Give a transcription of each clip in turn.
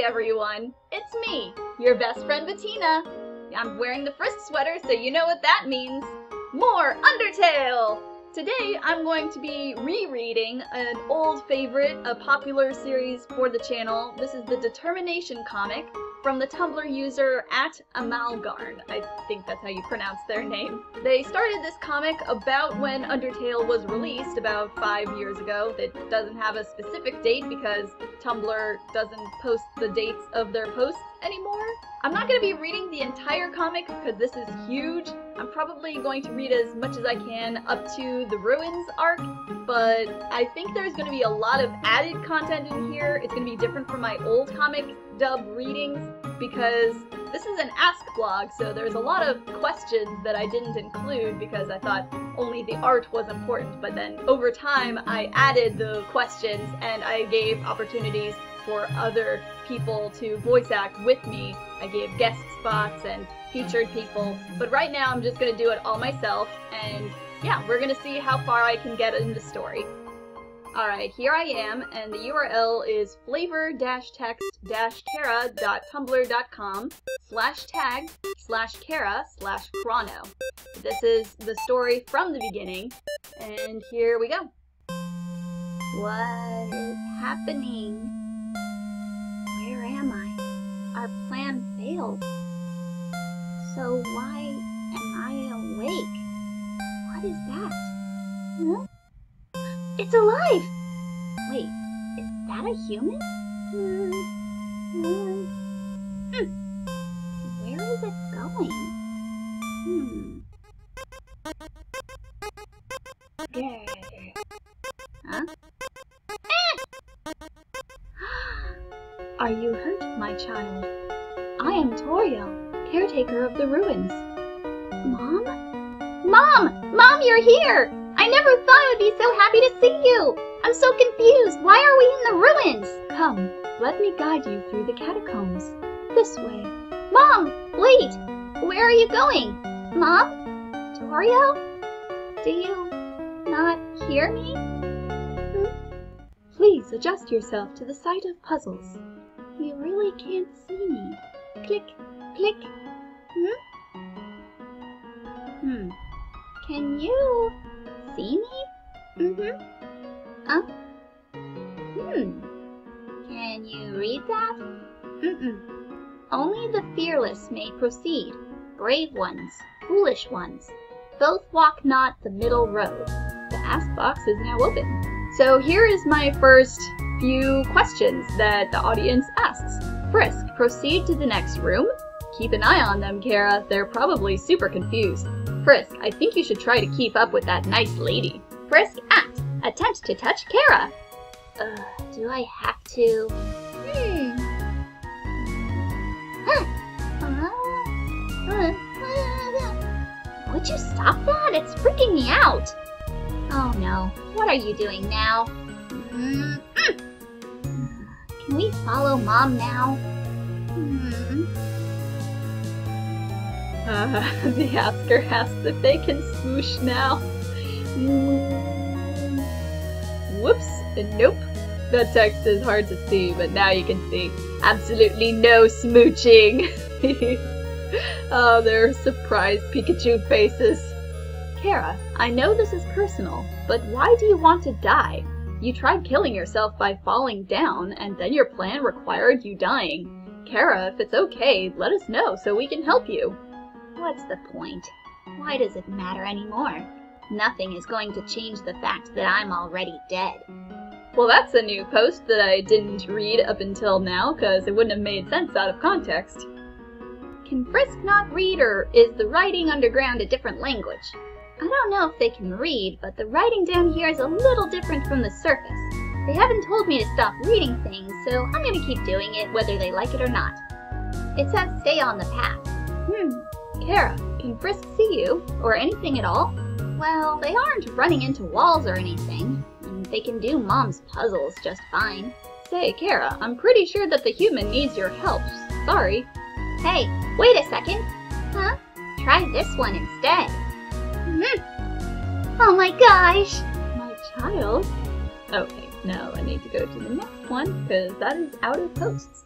everyone, it's me, your best friend Bettina. I'm wearing the Frisk sweater, so you know what that means. More Undertale! Today I'm going to be rereading an old favorite, a popular series for the channel. This is the Determination comic from the Tumblr user @Amalgarn. I think that's how you pronounce their name. They started this comic about when Undertale was released about 5 years ago. It doesn't have a specific date because Tumblr doesn't post the dates of their posts anymore. I'm not going to be reading the entire comic because this is huge. I'm probably going to read as much as I can up to the Ruins arc, but I think there's going to be a lot of added content in here. It's going to be different from my old comic dub readings because this is an Ask blog, so there's a lot of questions that I didn't include because I thought only the art was important, but then over time I added the questions and I gave opportunities for other people to voice act with me. I gave guest spots and featured people, but right now I'm just going to do it all myself, and yeah, we're going to see how far I can get in the story. Alright, here I am, and the URL is flavor-text-kara.tumblr.com/tag/kara/chrono. This is the story from the beginning, and here we go. What is happening? Where am I? Our plan failed. So why am I awake? What is that? Huh? It's alive! Wait, is that a human? Where is it going? Huh? Are you hurt, my child? I am Toriel, caretaker of the ruins. Mom? Mom! Mom, you're here! I never thought I would be so happy to see you! I'm so confused! Why are we in the ruins? Come, let me guide you through the catacombs. This way. Mom! Wait! Where are you going? Mom? Toriel? Do you not hear me? Please adjust yourself to the sight of puzzles. You really can't see me. Click, click. Can you see me? Can you read that? Only the fearless may proceed. Brave ones, foolish ones. Both walk not the middle road. The Ask box is now open. So here is my first few questions that the audience asks. Frisk, proceed to the next room. Keep an eye on them, Kara. They're probably super confused. Frisk, I think you should try to keep up with that nice lady. Frisk, act. Attempt to touch Kara. Do I have to? Would you stop that? It's freaking me out. Oh no, what are you doing now? Can we follow Mom now? The asker asks if they can smoosh now. Whoops, nope. That text is hard to see, but now you can see. Absolutely no smooching. Oh, their surprised Pikachu faces. Kara, I know this is personal, but why do you want to die? You tried killing yourself by falling down, and then your plan required you dying. Kara, if it's okay, let us know so we can help you. What's the point? Why does it matter anymore? Nothing is going to change the fact that I'm already dead. Well, that's a new post that I didn't read up until now, because it wouldn't have made sense out of context. Can Frisk not read, or is the writing underground a different language? I don't know if they can read, but the writing down here is a little different from the surface. They haven't told me to stop reading things, so I'm going to keep doing it whether they like it or not. It says stay on the path. Kara, can Frisk see you, or anything at all? Well, they aren't running into walls or anything, and they can do Mom's puzzles just fine. Say, Kara, I'm pretty sure that the human needs your help. Sorry. Hey, wait a second. Huh? Try this one instead. Oh my gosh! My child? Okay, now I need to go to the next one, because that is out of posts.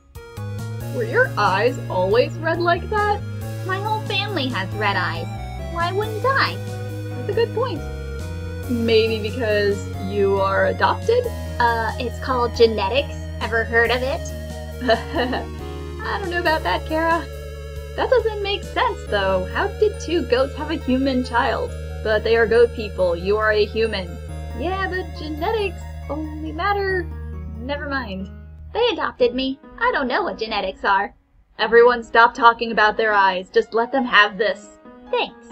Were your eyes always red like that? My whole family has red eyes. Why wouldn't I? That's a good point. Maybe because you are adopted? It's called genetics. Ever heard of it? I don't know about that, Kara. That doesn't make sense, though. How did two goats have a human child? But they are goat people. You are a human. Yeah, but genetics only matter. Never mind. They adopted me. I don't know what genetics are. Everyone stop talking about their eyes. Just let them have this. Thanks.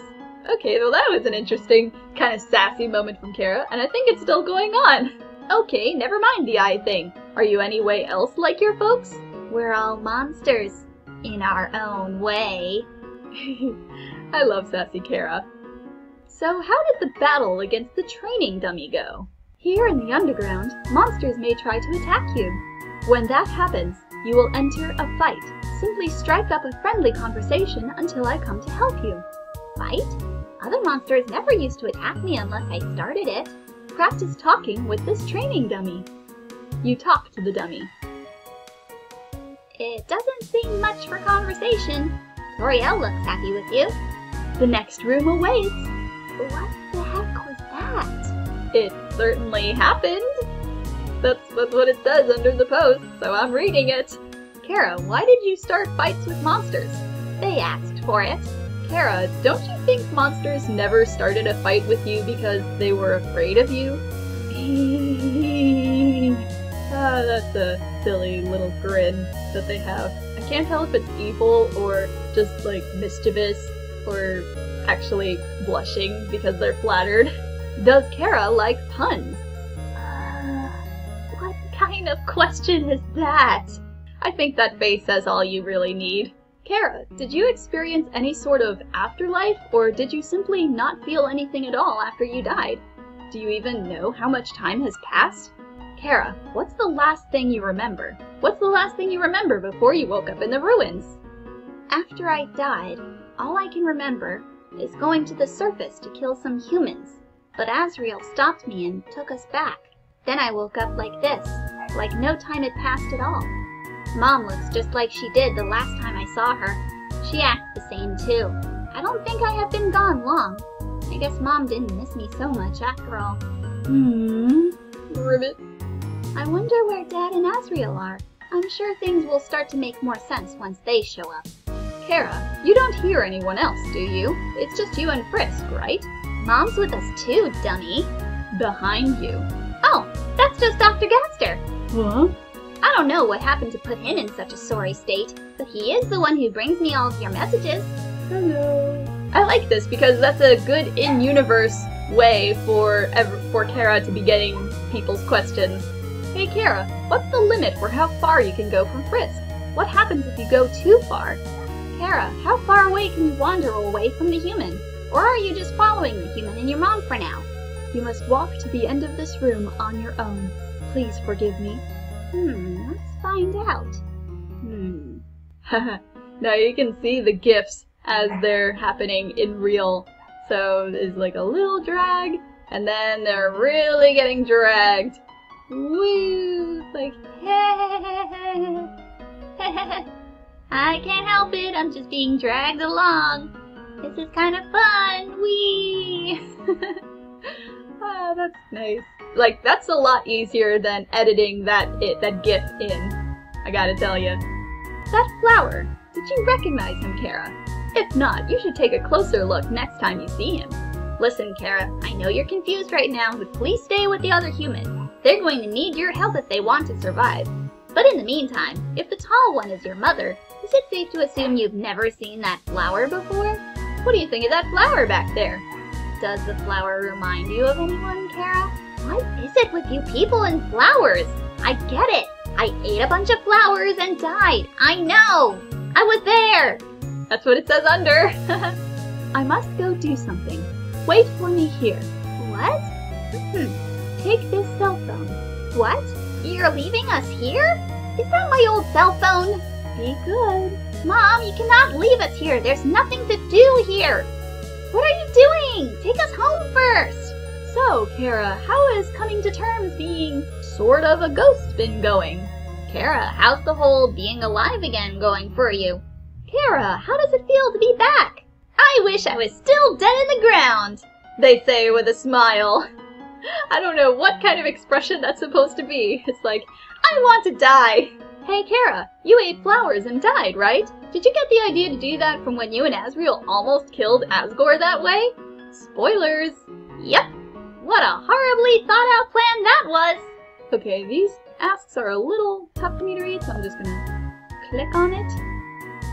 Okay, well that was an interesting, kind of sassy moment from Kara, and I think it's still going on. Okay, never mind the eye thing. Are you any way else like your folks? We're all monsters. In our own way. I love sassy Kara. So how did the battle against the training dummy go? Here in the underground, monsters may try to attack you. When that happens, you will enter a fight. Simply strike up a friendly conversation until I come to help you. Fight? Other monsters never used to attack me unless I started it. Practice talking with this training dummy. You talk to the dummy. It doesn't seem much for conversation. Toriel looks happy with you. The next room awaits. What the heck was that? It certainly happened. That's what it says under the post, so I'm reading it. Kara, why did you start fights with monsters? They asked for it. Kara, don't you think monsters never started a fight with you because they were afraid of you? That's a silly little grin that they have. I can't tell if it's evil or just like mischievous or actually blushing because they're flattered. Does Kara like puns? What kind of question is that? I think that face says all you really need. Kara, did you experience any sort of afterlife, or did you simply not feel anything at all after you died? Do you even know how much time has passed? Kara, what's the last thing you remember? What's the last thing you remember before you woke up in the ruins? After I died, all I can remember is going to the surface to kill some humans. But Asriel stopped me and took us back. Then I woke up like this, like no time had passed at all. Mom looks just like she did the last time I saw her. She acts the same too. I don't think I have been gone long. I guess Mom didn't miss me so much after all. Ribbit. I wonder where Dad and Asriel are. I'm sure things will start to make more sense once they show up. Kara, you don't hear anyone else, do you? It's just you and Frisk, right? Mom's with us too, dummy. Behind you. Oh, that's just Dr. Gaster. Huh? I don't know what happened to put him in such a sorry state, but he is the one who brings me all of your messages. Hello. I like this because that's a good in-universe way for Kara to be getting people's questions. Hey Kara, what's the limit for how far you can go from Frisk? What happens if you go too far? Kara, how far away can you wander away from the human? Or are you just following the human and your mom for now? You must walk to the end of this room on your own. Please forgive me. Let's find out. Now you can see the GIFs as they're happening in real. So there's like a little drag, and then they're really getting dragged. Woo! It's like, I can't help it, I'm just being dragged along. This is kind of fun, wee! Ah, that's nice. Like, that's a lot easier than editing that GIF in, I gotta tell you. That flower, did you recognize him, Kara? If not, you should take a closer look next time you see him. Listen, Kara, I know you're confused right now, but please stay with the other humans. They're going to need your help if they want to survive. But in the meantime, if the tall one is your mother, is it safe to assume you've never seen that flower before? What do you think of that flower back there? Does the flower remind you of anyone, Kara? What is it with you people and flowers? I get it. I ate a bunch of flowers and died. I know. I was there. That's what it says under. I must go do something. Wait for me here. What? Take this cell phone. What? You're leaving us here? Is that my old cell phone? Be good. Mom, you cannot leave us here. There's nothing to do here. What are you doing? Take us home first. So, Kara, how has coming to terms being sort of a ghost been going? Kara, how's the whole being alive again going for you? Kara, how does it feel to be back? I wish I was still dead in the ground, they say with a smile. I don't know what kind of expression that's supposed to be. It's like, I want to die. Hey Kara, you ate flowers and died, right? Did you get the idea to do that from when you and Asriel almost killed Asgore that way? Spoilers. Yep. What a horribly thought out plan that was. Okay, these asks are a little tough for me to read, so I'm just gonna click on it.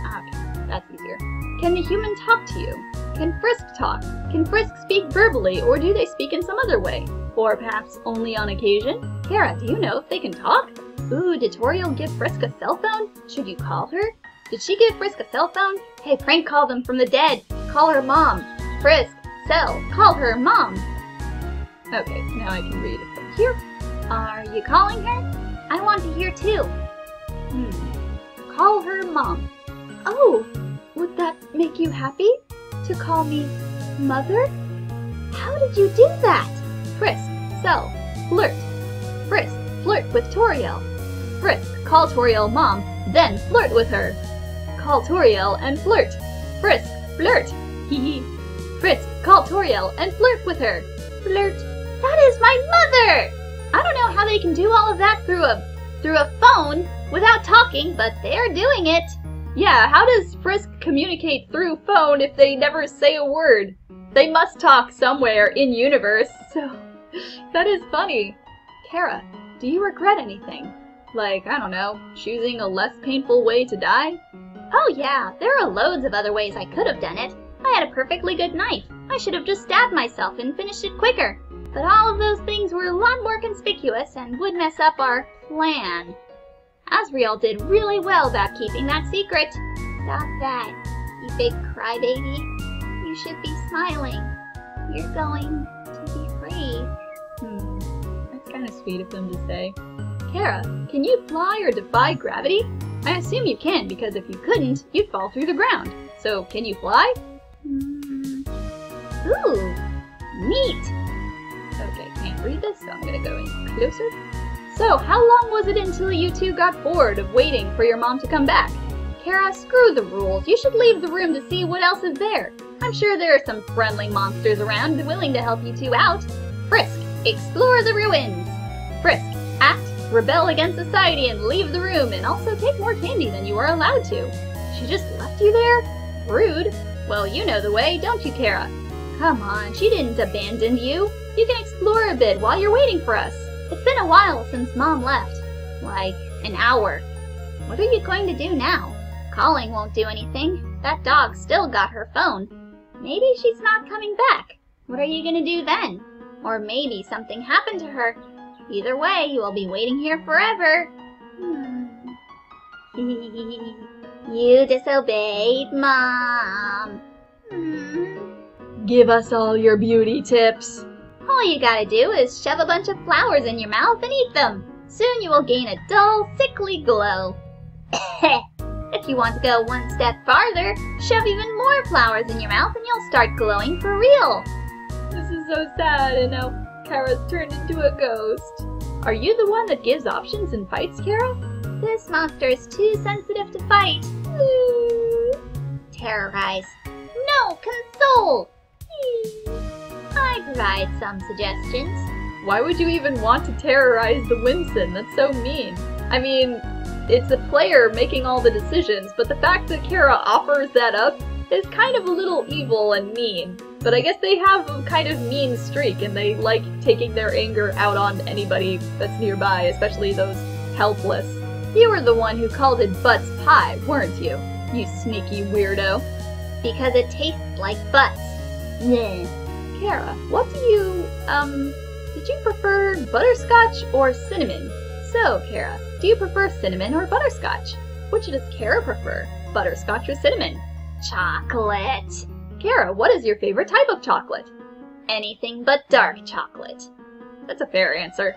Okay, that's easier. Can the human talk to you? Can Frisk talk? Can Frisk speak verbally, or do they speak in some other way? Or perhaps only on occasion? Kara, do you know if they can talk? Ooh, did Toriel give Frisk a cell phone? Should you call her? Did she give Frisk a cell phone? Hey, prank call them from the dead. Call her mom. Frisk, cell, call her mom. Okay, now I can read it from here. Are you calling her? I want to hear too. Call her mom. Oh, would that make you happy? To call me mother? How did you do that? Frisk, cell, flirt. Frisk, flirt with Toriel. Frisk, call Toriel mom, then flirt with her. Call Toriel and flirt. Frisk, flirt. Hee hee. Frisk, call Toriel and flirt with her. Flirt. That is my mother! I don't know how they can do all of that through a phone without talking, but they're doing it. Yeah, how does Frisk communicate through phone if they never say a word? They must talk somewhere in universe, so that is funny. Kara, do you regret anything? Like, I don't know, choosing a less painful way to die? Oh yeah, there are loads of other ways I could have done it. I had a perfectly good knife. I should have just stabbed myself and finished it quicker. But all of those things were a lot more conspicuous and would mess up our plan. Asriel did really well about keeping that secret. Stop that, you big crybaby. You should be smiling. You're going to be free. That's kind of sweet of them to say. Kara, can you fly or defy gravity? I assume you can, because if you couldn't, you'd fall through the ground. So, can you fly? Ooh, neat. Okay, can't read this, so I'm gonna go in closer. So, how long was it until you two got bored of waiting for your mom to come back? Kara, screw the rules. You should leave the room to see what else is there. I'm sure there are some friendly monsters around willing to help you two out. Frisk, explore the ruins. Frisk, act, rebel against society and leave the room, and also take more candy than you are allowed to. She just left you there? Rude. Well, you know the way, don't you, Kara? Come on, she didn't abandon you. You can explore a bit while you're waiting for us. It's been a while since Mom left. Like, an hour. What are you going to do now? Calling won't do anything. That dog still got her phone. Maybe she's not coming back. What are you gonna do then? Or maybe something happened to her. Either way, you will be waiting here forever. You disobeyed Mom. Give us all your beauty tips. All you gotta do is shove a bunch of flowers in your mouth and eat them. Soon you will gain a dull, sickly glow. If you want to go one step farther, shove even more flowers in your mouth and you'll start glowing for real. This is so sad, and now Kara's turned into a ghost. Are you the one that gives options in fights, Kara? This monster is too sensitive to fight. Terrorize. No, console! I provide some suggestions. Why would you even want to terrorize the Whimsun? That's so mean. I mean, it's the player making all the decisions, but the fact that Kara offers that up is kind of a little evil and mean. But I guess they have a kind of mean streak, and they like taking their anger out on anybody that's nearby, especially those helpless. You were the one who called it Butts Pie, weren't you? You sneaky weirdo. Because it tastes like butts. Bleh. Kara, what do you, did you prefer butterscotch or cinnamon? So, Kara, do you prefer cinnamon or butterscotch? Which does Kara prefer, butterscotch or cinnamon? Chocolate. Kara, what is your favorite type of chocolate? Anything but dark chocolate. That's a fair answer.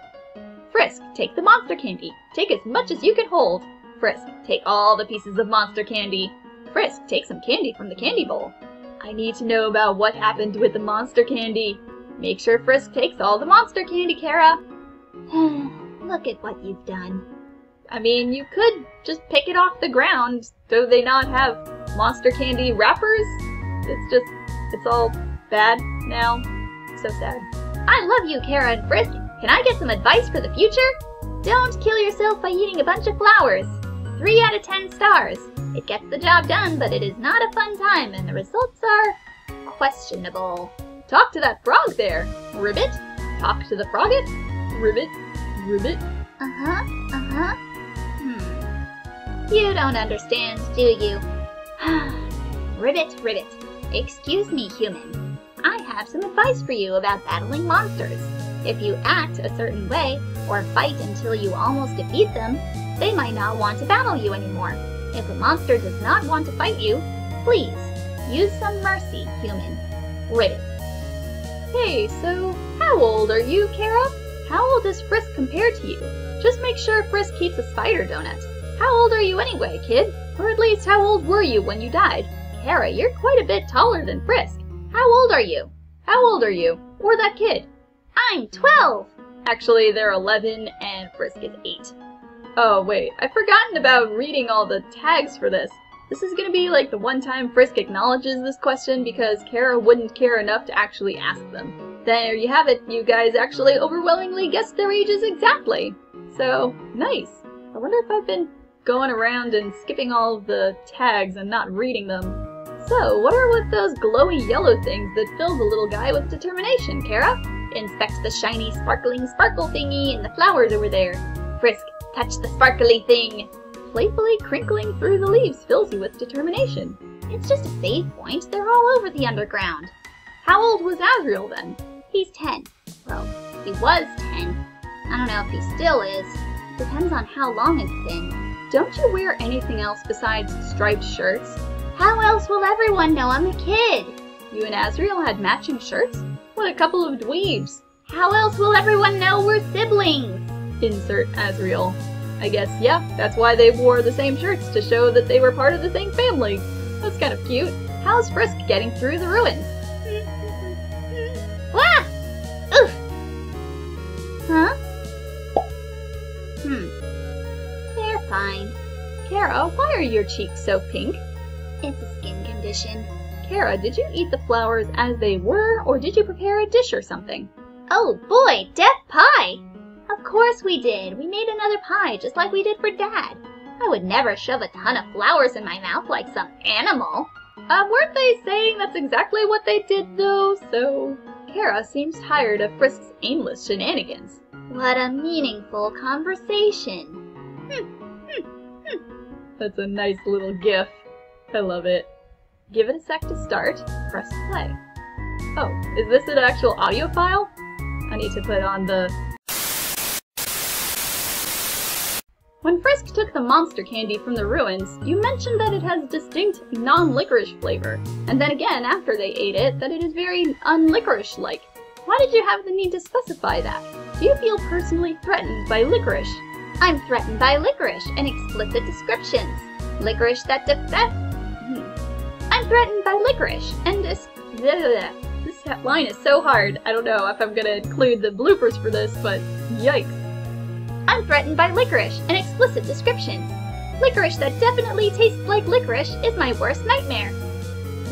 Frisk, take the monster candy. Take as much as you can hold. Frisk, take all the pieces of monster candy. Frisk, take some candy from the candy bowl. I need to know about what happened with the monster candy. Make sure Frisk takes all the monster candy, Kara. Look at what you've done. I mean, you could just pick it off the ground. Do they not have monster candy wrappers? It's all bad now. So sad. I love you, Kara and Frisk. Can I get some advice for the future? Don't kill yourself by eating a bunch of flowers. 3 out of 10 stars. It gets the job done, but it is not a fun time, and the results are questionable. Talk to that frog there, Ribbit. Talk to the frogget, Ribbit, Ribbit. You don't understand, do you? Ribbit, Ribbit. Excuse me, human. I have some advice for you about battling monsters. If you act a certain way, or fight until you almost defeat them, they might not want to battle you anymore. If a monster does not want to fight you, please, use some mercy, human. Ribbit. Hey, so how old are you, Kara? How old is Frisk compared to you? Just make sure Frisk keeps a spider donut. How old are you anyway, kid? Or at least how old were you when you died? Kara, you're quite a bit taller than Frisk. How old are you? How old are you? Or that kid? I'm 12! Actually, they're 11 and Frisk is 8. Oh, wait, I've forgotten about reading all the tags for this. This is gonna be like the one time Frisk acknowledges this question because Kara wouldn't care enough to actually ask them. There you have it, you guys actually overwhelmingly guessed their ages exactly. So, nice. I wonder if I've been going around and skipping all of the tags and not reading them. So, what are with those glowy yellow things that fill the little guy with determination, Kara? Inspect the shiny sparkling sparkle thingy in the flowers over there. Frisk, touch the sparkly thing. Playfully crinkling through the leaves fills you with determination. It's just a save point. They're all over the underground. How old was Asriel then? He's 10. Well, he was 10. I don't know if he still is. Depends on how long it's been. Don't you wear anything else besides striped shirts? How else will everyone know I'm a kid? You and Asriel had matching shirts? What a couple of dweebs. How else will everyone know we're siblings? Insert Asriel. I guess, yeah, that's why they wore the same shirts, to show that they were part of the same family. That's kind of cute. How's Frisk getting through the ruins? Wah! Oof! Huh? They're fine. Kara, why are your cheeks so pink? It's a skin condition. Kara, did you eat the flowers as they were, or did you prepare a dish or something? Oh boy, death pie! Of course we did. We made another pie, just like we did for Dad. I would never shove a ton of flowers in my mouth like some animal. Weren't they saying that's exactly what they did, though? So, Kara seems tired of Frisk's aimless shenanigans. What a meaningful conversation. That's a nice little gif. I love it. Give it a sec to start. Press play. Oh, is this an actual audio file? I need to put on the... When Frisk took the monster candy from the ruins, you mentioned that it has distinct non-licorice flavor, and then again after they ate it, that it is very un-licorice-like. Why did you have the need to specify that? Do you feel personally threatened by licorice? I'm threatened by licorice and explicit descriptions. Licorice that I'm threatened by licorice and this line is so hard. I don't know if I'm gonna include the bloopers for this, but yikes. I'm threatened by licorice and explicit descriptions. Licorice that definitely tastes like licorice is my worst nightmare.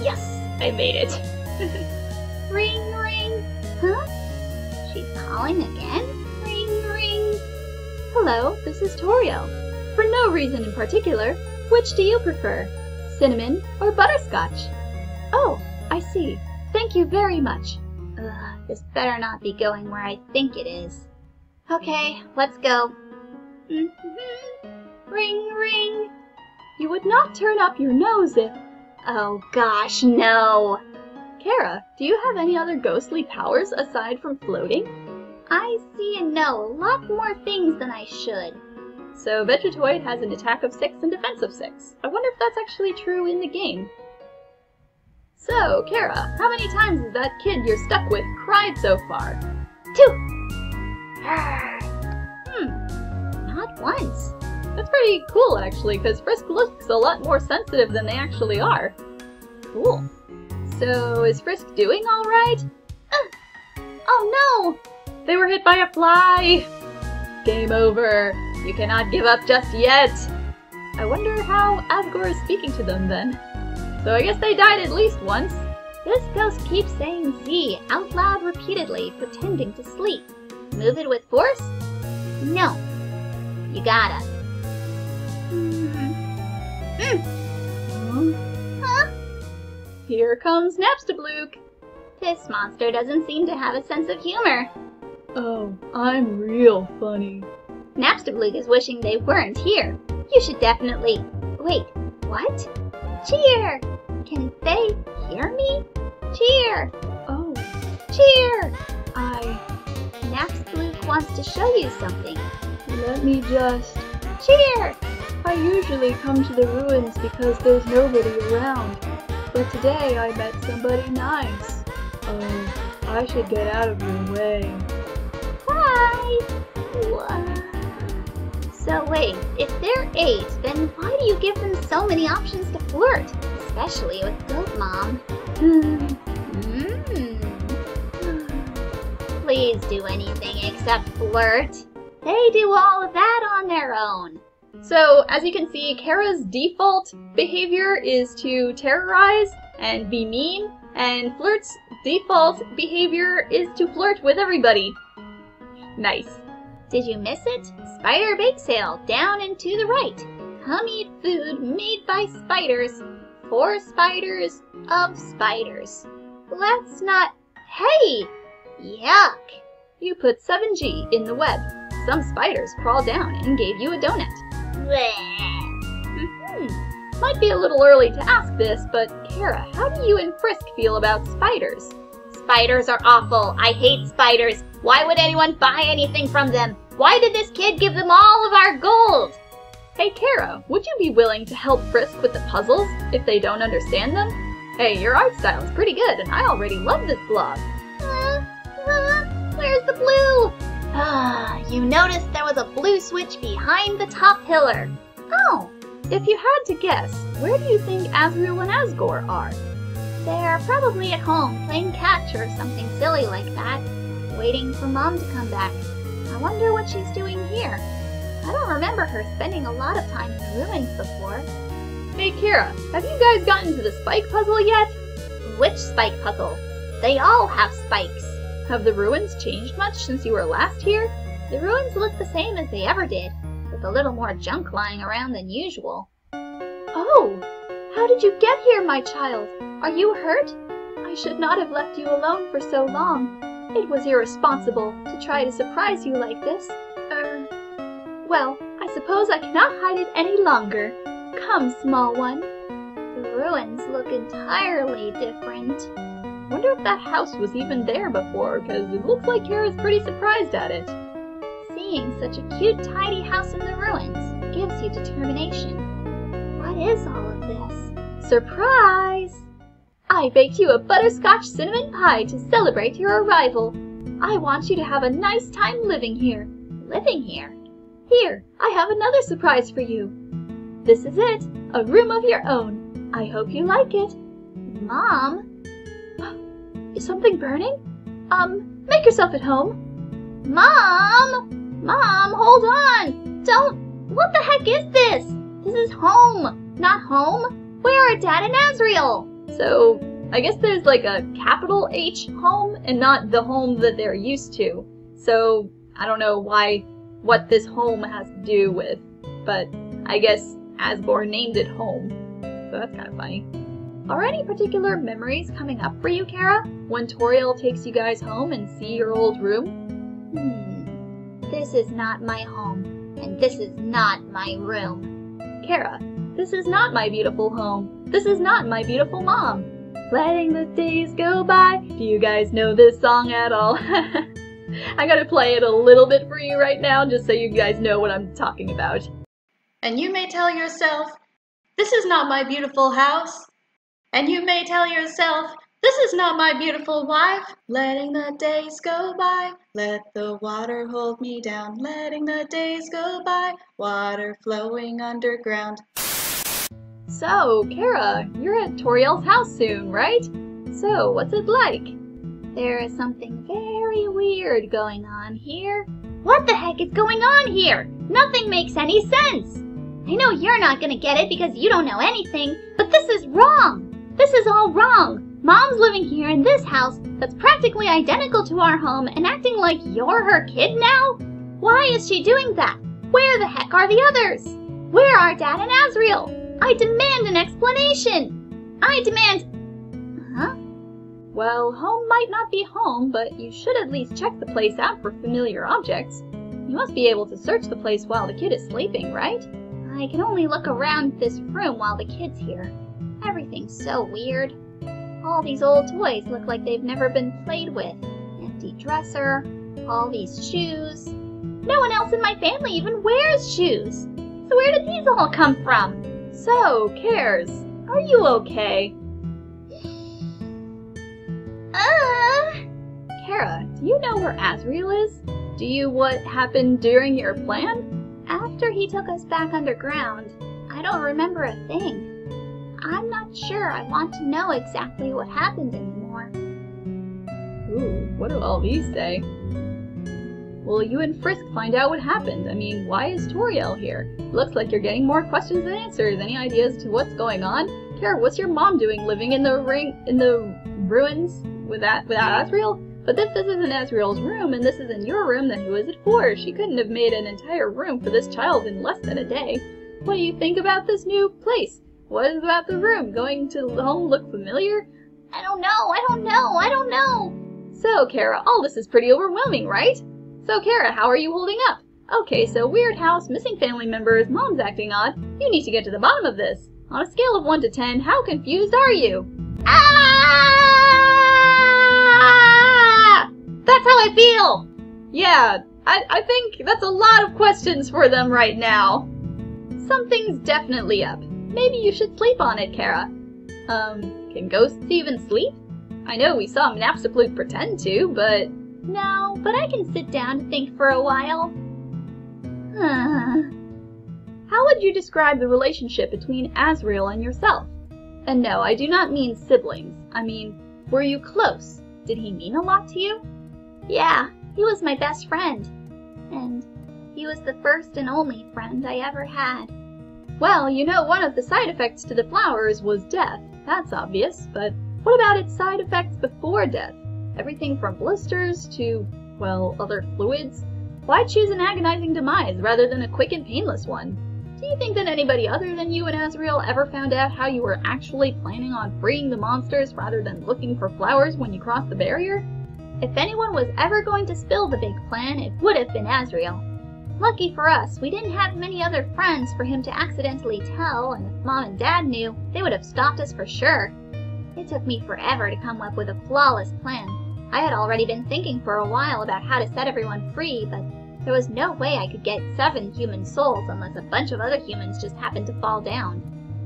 Yes, I made it. Ring, ring. Huh? She's calling again? Ring, ring. Hello, this is Toriel. For no reason in particular, which do you prefer? Cinnamon or butterscotch? Oh, I see. Thank you very much. This better not be going where I think it is. Okay, let's go. Ring, ring. You would not turn up your nose if... Oh gosh, no. Kara, do you have any other ghostly powers aside from floating? I see and know a lot more things than I should. So Vegetatoid has an attack of 6 and defense of 6. I wonder if that's actually true in the game. So, Kara, how many times has that kid you're stuck with cried so far? 2. Not once. That's pretty cool, actually, because Frisk looks a lot more sensitive than they actually are. Cool. So, is Frisk doing alright? Oh no! They were hit by a fly! Game over. You cannot give up just yet. I wonder how Asgore is speaking to them then. So I guess they died at least once. This ghost keeps saying Z out loud repeatedly, pretending to sleep. Move it with force? No. You gotta. Huh? Here comes Napstablook. This monster doesn't seem to have a sense of humor. Oh, I'm real funny. Napstablook is wishing they weren't here. You should definitely... Wait, what? Cheer! Can they hear me? Cheer! Oh, Cheer! Napstablook wants to show you something. let me just... Cheer! I usually come to the ruins because there's nobody around. But today I met somebody nice. Oh, I should get out of your way. Hi! So wait, if they're 8, then why do you give them so many options to flirt? Especially with Goat Mom. Please do anything except flirt. They do all of that on their own. So, as you can see, Kara's default behavior is to terrorize and be mean, and Flirt's default behavior is to flirt with everybody. Nice. Did you miss it? Spider bake sale, down and to the right. Come eat food made by spiders, for spiders of spiders. Let's not... Hey! Yuck! You put 7G in the web. Some spiders crawled down and gave you a donut. Might be a little early to ask this, but Kara, how do you and Frisk feel about spiders? Spiders are awful. I hate spiders. Why would anyone buy anything from them? Why did this kid give them all of our gold? Hey Kara, would you be willing to help Frisk with the puzzles if they don't understand them? Hey, your art style is pretty good and I already love this blog. Where's the blue? You noticed there was a blue switch behind the top pillar. Oh, if you had to guess, where do you think Asriel and Asgore are? They're probably at home playing catch or something silly like that, waiting for Mom to come back. I wonder what she's doing here. I don't remember her spending a lot of time in the ruins before. Hey Kara, have you guys gotten to the spike puzzle yet? Which spike puzzle? They all have spikes. Have the ruins changed much since you were last here? The ruins look the same as they ever did, with a little more junk lying around than usual. Oh, how did you get here, my child? Are you hurt? I should not have left you alone for so long. It was irresponsible to try to surprise you like this. Well, I suppose I cannot hide it any longer. Come, small one. The ruins look entirely different. Wonder if that house was even there before, because it looks like Kara's pretty surprised at it. Seeing such a cute, tidy house in the ruins gives you determination. What is all of this? Surprise! I baked you a butterscotch cinnamon pie to celebrate your arrival. I want you to have a nice time living here. Living here? Here, I have another surprise for you. This is it, a room of your own. I hope you like it. Mom? Is something burning? Make yourself at home. Mom! Mom, hold on! Don't... What the heck is this? This is home, not home. Where are Dad and Asriel? So, I guess there's like a capital H home and not the home that they're used to. So, I don't know what this home has to do with, but I guess Asgore named it home. So that's kind of funny. Are any particular memories coming up for you, Kara, when Toriel takes you guys home and see your old room? This is not my home, and this is not my room. Kara, this is not my beautiful home. This is not my beautiful mom. Letting the days go by. Do you guys know this song at all? I gotta play it a little bit for you right now, just so you guys know what I'm talking about. And you may tell yourself, this is not my beautiful house. And you may tell yourself, this is not my beautiful wife. Letting the days go by, let the water hold me down. Letting the days go by, water flowing underground. So, Kara, you're at Toriel's house soon, right? So, what's it like? There is something very weird going on here. What the heck is going on here? Nothing makes any sense! I know you're not gonna get it because you don't know anything, but this is wrong! This is all wrong! Mom's living here in this house that's practically identical to our home and acting like you're her kid now? Why is she doing that? Where the heck are the others? Where are Dad and Asriel? I demand an explanation! I demand... Huh? Well, home might not be home, but you should at least check the place out for familiar objects. You must be able to search the place while the kid is sleeping, right? I can only look around this room while the kid's here. Everything's so weird. All these old toys look like they've never been played with. Empty dresser, all these shoes. No one else in my family even wears shoes. So where did these all come from? So, Cares, are you okay? Kara, do you know where Asriel is? Do you what happened during your plan? After he took us back underground, I don't remember a thing. I'm not sure I want to know exactly what happened anymore. Ooh, what do all these say? Well, you and Frisk find out what happened. I mean, why is Toriel here? Looks like you're getting more questions than answers. Any ideas to what's going on? Kara, what's your mom doing living in the ruins without Asriel? But if this isn't Asriel's room and this isn't your room, then who is it for? She couldn't have made an entire room for this child in less than a day. What do you think about this new place? What is about the room? Going to home look familiar? I don't know. So, Kara, all this is pretty overwhelming, right? So, Kara, how are you holding up? Okay, so weird house, missing family members, mom's acting odd. You need to get to the bottom of this. On a scale of 1 to 10, how confused are you? That's how I feel! Yeah, I think that's a lot of questions for them right now. Something's definitely up. Maybe you should sleep on it, Kara. Can ghosts even sleep? I know we saw Mnapsaploot pretend to, but... No, but I can sit down to think for a while. How would you describe the relationship between Asriel and yourself? And no, I do not mean siblings. I mean, were you close? Did he mean a lot to you? Yeah, he was my best friend. And he was the first and only friend I ever had. Well, you know, one of the side effects to the flowers was death. That's obvious, but what about its side effects before death? Everything from blisters to, well, other fluids? Why choose an agonizing demise rather than a quick and painless one? Do you think that anybody other than you and Asriel ever found out how you were actually planning on freeing the monsters rather than looking for flowers when you crossed the barrier? If anyone was ever going to spill the big plan, it would have been Asriel. Lucky for us, we didn't have many other friends for him to accidentally tell, and if Mom and Dad knew, they would have stopped us for sure. It took me forever to come up with a flawless plan. I had already been thinking for a while about how to set everyone free, but there was no way I could get 7 human souls unless a bunch of other humans just happened to fall down.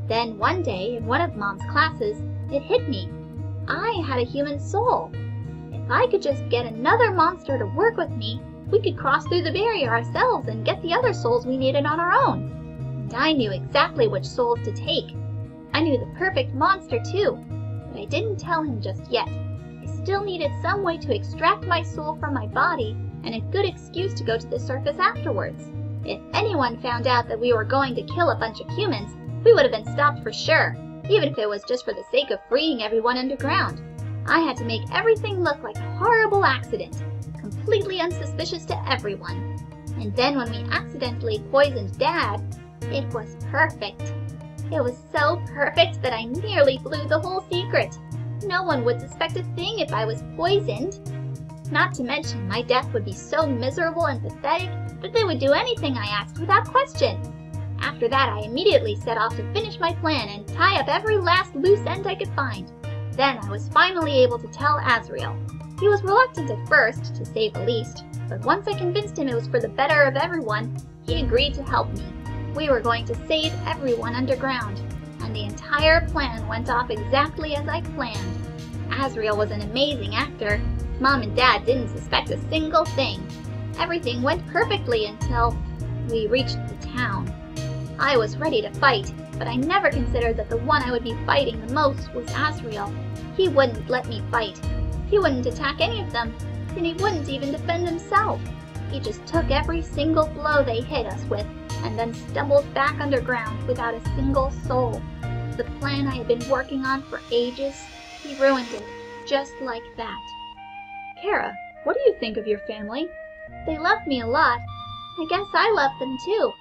Then one day, in one of Mom's classes, it hit me. I had a human soul. If I could just get another monster to work with me, we could cross through the barrier ourselves and get the other souls we needed on our own. And I knew exactly which souls to take. I knew the perfect monster too, but I didn't tell him just yet. I still needed some way to extract my soul from my body and a good excuse to go to the surface afterwards. If anyone found out that we were going to kill a bunch of humans, we would have been stopped for sure, even if it was just for the sake of freeing everyone underground. I had to make everything look like a horrible accident, completely unsuspicious to everyone. And then when we accidentally poisoned Dad, it was perfect. It was so perfect that I nearly blew the whole secret. No one would suspect a thing if I was poisoned. Not to mention, my death would be so miserable and pathetic that they would do anything I asked without question. After that, I immediately set off to finish my plan and tie up every last loose end I could find. Then I was finally able to tell Asriel. He was reluctant at first, to say the least, but once I convinced him it was for the better of everyone, he agreed to help me. We were going to save everyone underground, and the entire plan went off exactly as I planned. Asriel was an amazing actor. Mom and Dad didn't suspect a single thing. Everything went perfectly until we reached the town. I was ready to fight, but I never considered that the one I would be fighting the most was Asriel. He wouldn't let me fight. He wouldn't attack any of them, and he wouldn't even defend himself. He just took every single blow they hit us with and then stumbled back underground without a single soul. The plan I had been working on for ages, he ruined it, just like that. Kara, what do you think of your family? They loved me a lot. I guess I loved them too.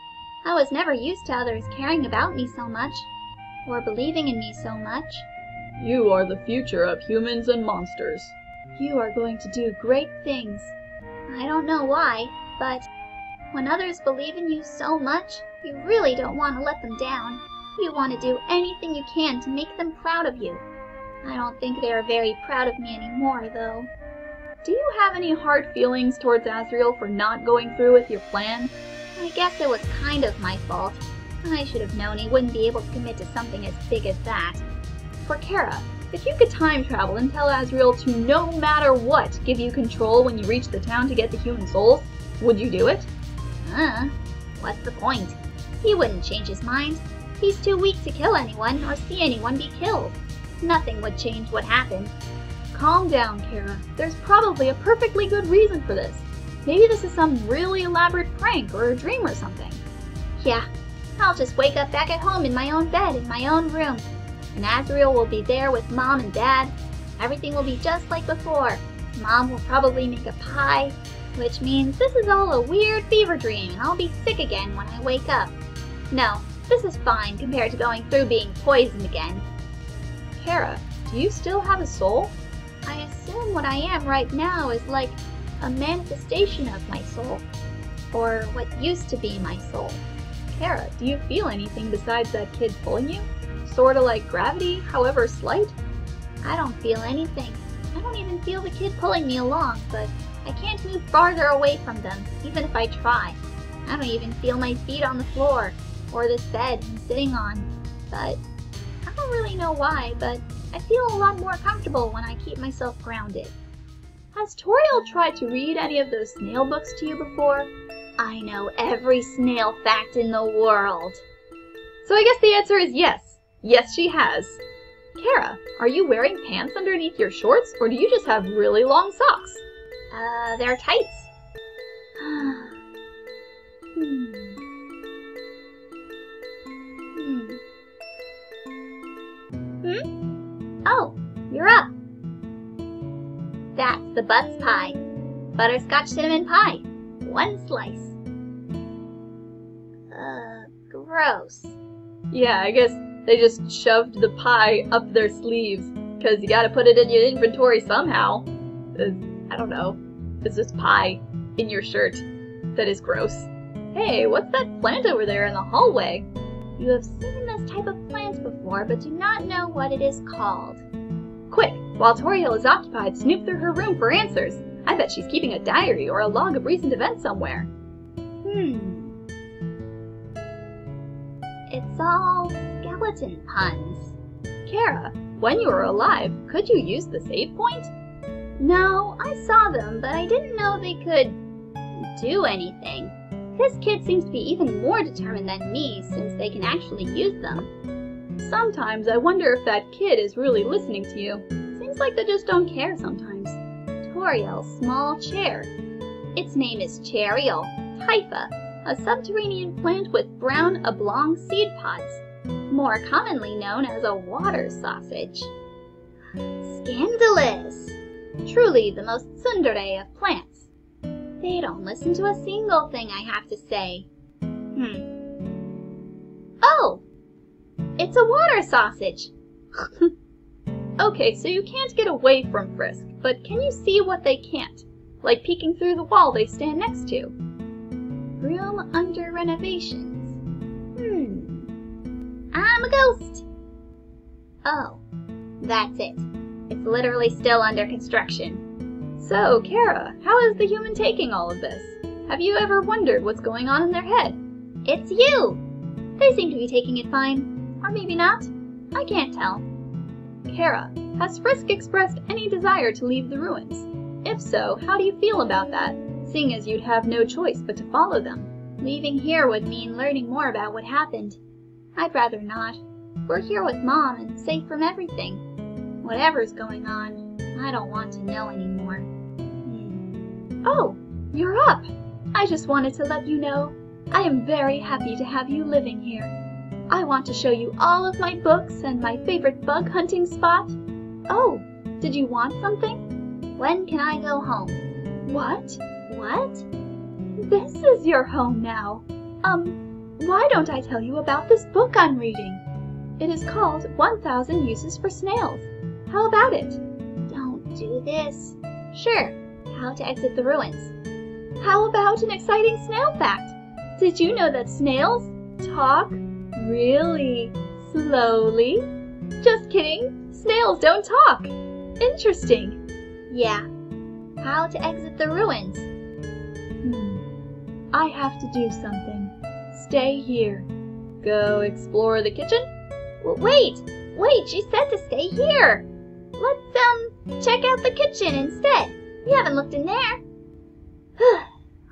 I was never used to others caring about me so much, or believing in me so much. You are the future of humans and monsters. You are going to do great things. I don't know why, but when others believe in you so much, you really don't want to let them down. You want to do anything you can to make them proud of you. I don't think they are very proud of me anymore, though. Do you have any hard feelings towards Azriel for not going through with your plan? I guess it was kind of my fault. I should have known he wouldn't be able to commit to something as big as that. For Kara, if you could time travel and tell Azriel to no matter what give you control when you reach the town to get the human souls, would you do it? What's the point? He wouldn't change his mind. He's too weak to kill anyone or see anyone be killed. Nothing would change what happened. Calm down, Kara. There's probably a perfectly good reason for this. Maybe this is some really elaborate prank or a dream or something. Yeah, I'll just wake up back at home in my own bed in my own room. And Azriel will be there with Mom and Dad. Everything will be just like before. Mom will probably make a pie, which means this is all a weird fever dream and I'll be sick again when I wake up. No, this is fine compared to going through being poisoned again. Kara, do you still have a soul? I assume what I am right now is like a manifestation of my soul, or what used to be my soul. Kara, do you feel anything besides that kid pulling you? Sorta like gravity, however slight? I don't feel anything. I don't even feel the kid pulling me along, but I can't move farther away from them, even if I try. I don't even feel my feet on the floor, or this bed I'm sitting on, but I don't really know why, but I feel a lot more comfortable when I keep myself grounded. Has Toriel tried to read any of those snail books to you before? I know every snail fact in the world. So I guess the answer is yes. Yes, she has. Kara, are you wearing pants underneath your shorts, or do you just have really long socks? They're tights. Oh, you're up. That's the Butts pie. Butterscotch cinnamon pie. 1 slice. Gross. Yeah, I guess they just shoved the pie up their sleeves, because you gotta put it in your inventory somehow. I don't know. It's just pie in your shirt. That is gross. Hey, what's that plant over there in the hallway? You have seen this type of plant before, but do not know what it is called. Quick, while Toriel is occupied, snoop through her room for answers. I bet she's keeping a diary or a log of recent events somewhere. It's all skeleton puns. Kara, when you were alive, could you use the save point? No, I saw them, but I didn't know they could do anything. This kid seems to be even more determined than me, since they can actually use them. Sometimes I wonder if that kid is really listening to you. Seems like they just don't care sometimes. Toriel's small chair. Its name is Chariel typha, a subterranean plant with brown oblong seed pods, more commonly known as a water sausage. Scandalous! Truly the most tsundere of plants. They don't listen to a single thing I have to say. Oh! It's a water sausage! Okay, so you can't get away from Frisk, but can you see what they can't? Like peeking through the wall they stand next to. Room under renovations. I'm a ghost! Oh, that's it. It's literally still under construction. So, Kara, how is the human taking all of this? Have you ever wondered what's going on in their head? It's you! They seem to be taking it fine. Or maybe not. I can't tell. Kara, has Frisk expressed any desire to leave the ruins? If so, how do you feel about that, seeing as you'd have no choice but to follow them? Leaving here would mean learning more about what happened. I'd rather not. We're here with Mom and safe from everything. Whatever's going on, I don't want to know anymore. Oh, you're up! I just wanted to let you know I am very happy to have you living here. I want to show you all of my books and my favorite bug hunting spot. Oh, did you want something? When can I go home? What? What? This is your home now. Why don't I tell you about this book I'm reading? It is called 1000 Uses for Snails. How about it? Don't do this. Sure. How to Exit the Ruins. How about an exciting snail fact? Did you know that snails talk really slowly? Just kidding. Snails don't talk. Interesting. Yeah. How to Exit the Ruins. I have to do something. Stay here. Go explore the kitchen? Wait, she said to stay here. Let's, check out the kitchen instead. We haven't looked in there.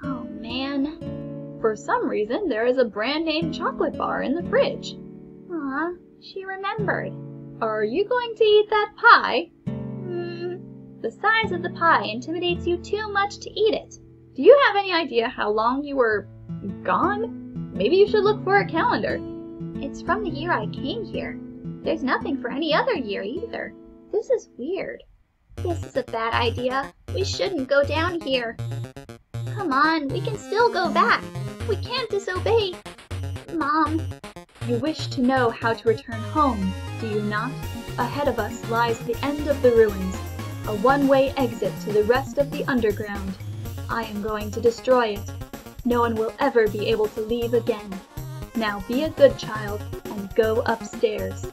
Oh, man. For some reason, there is a brand name chocolate bar in the fridge. Aw, she remembered. Are you going to eat that pie? The size of the pie intimidates you too much to eat it. Do you have any idea how long you were gone? Maybe you should look for a calendar. It's from the year I came here. There's nothing for any other year either. This is weird. This is a bad idea. We shouldn't go down here. Come on, we can still go back. We can't disobey Mom. You wish to know how to return home, do you not? Ahead of us lies the end of the ruins, a one-way exit to the rest of the underground. I am going to destroy it. No one will ever be able to leave again. Now be a good child and go upstairs.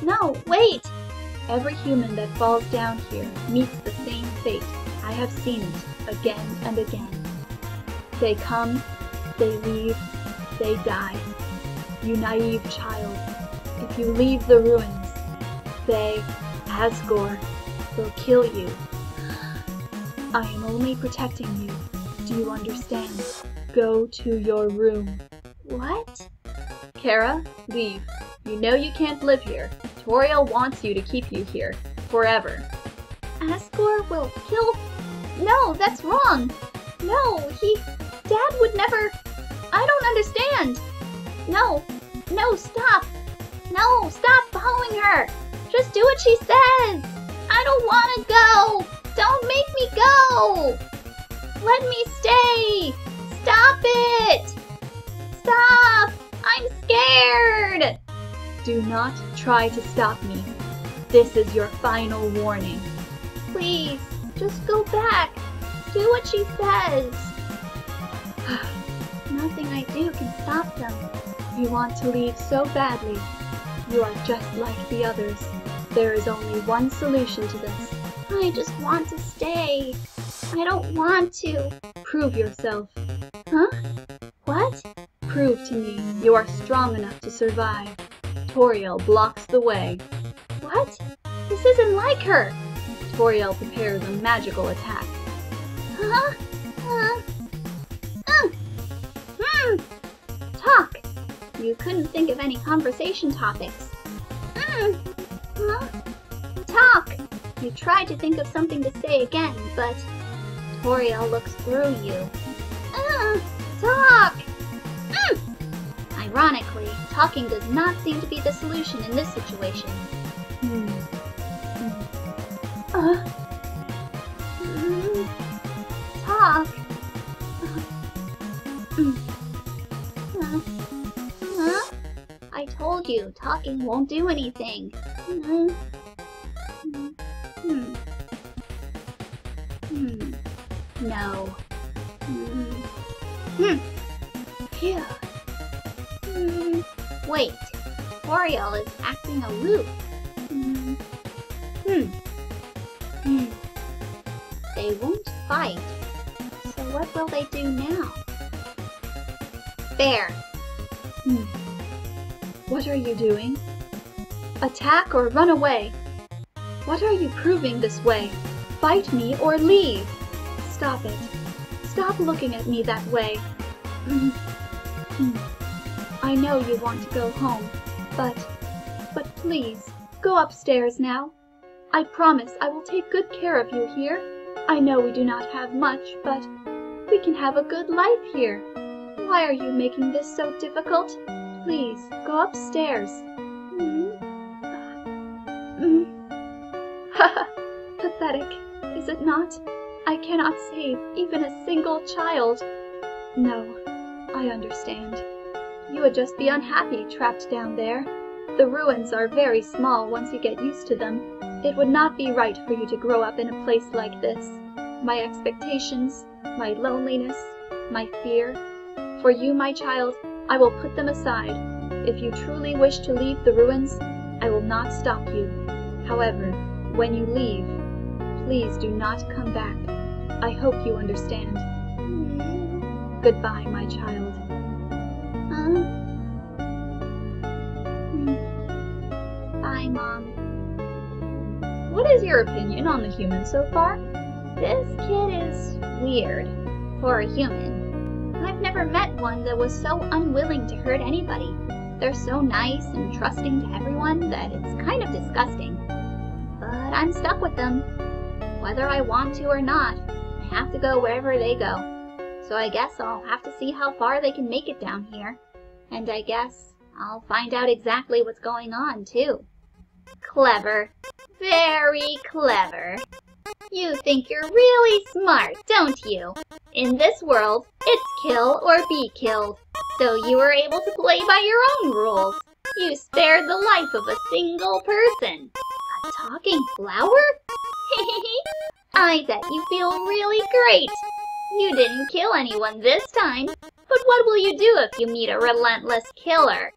No, wait! Every human that falls down here meets the same fate. I have seen it again and again. They come, they leave, they die. You naive child, if you leave the ruins, they, Asgore, will kill you. I am only protecting you. Do you understand? Go to your room. What? Kara, leave. You know you can't live here. Toriel wants you to keep you here. Forever. Asgore will kill... No, that's wrong. No, Dad would never... I don't understand. No, stop. No, stop following her. Just do what she says. I don't want to go. Don't make me go. Let me stay. Stop it. Stop. I'm scared. Do not try to stop me. This is your final warning. Please, just go back. Do what she says. Nothing I do can stop them. You want to leave so badly. You are just like the others. There is only one solution to this. I just want to stay. I don't want to. Prove yourself. Huh? What? Prove to me you are strong enough to survive. Toriel blocks the way. What? This isn't like her. Toriel prepares a magical attack. Huh? Talk. You couldn't think of any conversation topics. Huh? Talk. You tried to think of something to say again, but Toriel looks through you. Talk. Ironically, talking does not seem to be the solution in this situation. Talk. I told you, talking won't do anything. No. Phew. Wait, Toriel is acting aloof. They won't fight. So what will they do now? Fair. What are you doing? Attack or run away? What are you proving this way? Fight me or leave. Stop it. Stop looking at me that way. I know you want to go home, but please, go upstairs now. I promise I will take good care of you here. I know we do not have much, but We can have a good life here. Why are you making this so difficult? Please, go upstairs. Haha, pathetic, is it not? I cannot save even a single child. No, I understand. You would just be unhappy trapped down there. The ruins are very small once you get used to them. It would not be right for you to grow up in a place like this. My expectations, my loneliness, my fear. For you, my child, I will put them aside. If you truly wish to leave the ruins, I will not stop you. However, when you leave, please do not come back. I hope you understand. Goodbye, my child. Bye, Mom. What is your opinion on the humans so far? This kid is weird for a human. I've never met one that was so unwilling to hurt anybody. They're so nice and trusting to everyone that it's kind of disgusting. But I'm stuck with them. Whether I want to or not, I have to go wherever they go. So I guess I'll have to see how far they can make it down here. And I guess I'll find out exactly what's going on, too. Clever. Very clever. You think you're really smart, don't you? In this world, it's kill or be killed. So you were able to play by your own rules. You spared the life of a single person. A talking flower? I bet you feel really great. You didn't kill anyone this time, but what will you do if you meet a relentless killer?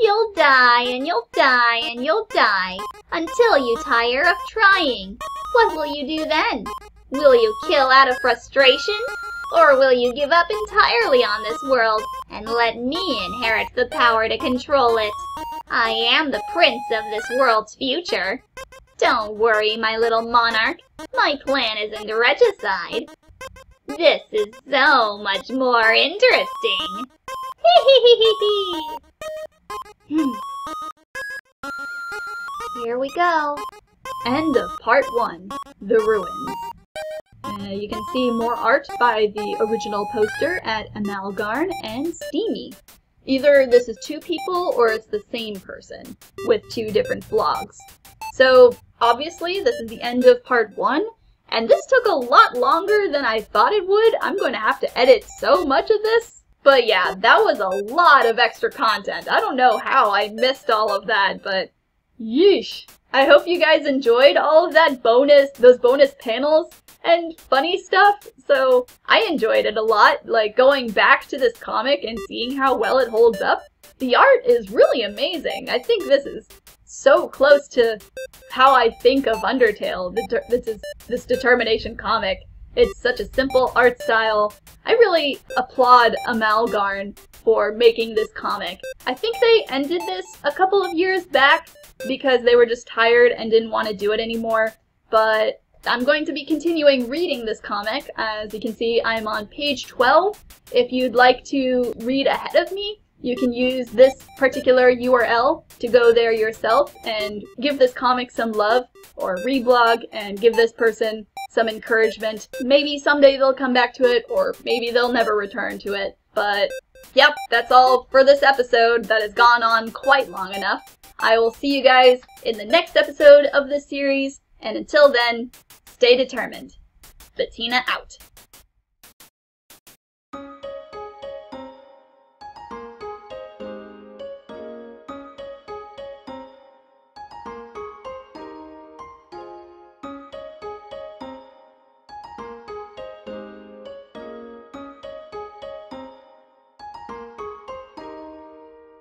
You'll die and you'll die and you'll die until you tire of trying. What will you do then? Will you kill out of frustration? Or will you give up entirely on this world and let me inherit the power to control it? I am the prince of this world's future. Don't worry, my little monarch. My plan isn't regicide. This is so much more interesting. Here we go. End of part 1, The Ruins. You can see more art by the original poster at Amalgarn and Steamy. Either this is 2 people or it's the same person with 2 different vlogs. So obviously this is the end of part 1, and this took a lot longer than I thought it would. I'm going to have to edit so much of this. But yeah, that was a lot of extra content. I don't know how I missed all of that, but yeesh. I hope you guys enjoyed all of that those bonus panels and funny stuff. So I enjoyed it a lot, like going back to this comic and seeing how well it holds up. The art is really amazing. I think this is so close to how I think of Undertale, this Determination comic. It's such a simple art style. I really applaud Amalgarn for making this comic. I think they ended this a couple of years back because they were just tired and didn't want to do it anymore, but I'm going to be continuing reading this comic. As you can see, I'm on page 12. If you'd like to read ahead of me, you can use this particular URL to go there yourself and give this comic some love, or reblog and give this person some encouragement. Maybe someday they'll come back to it, or maybe they'll never return to it. But yep, that's all for this episode that has gone on quite long enough. I will see you guys in the next episode of this series, and until then, stay determined. Bettina out.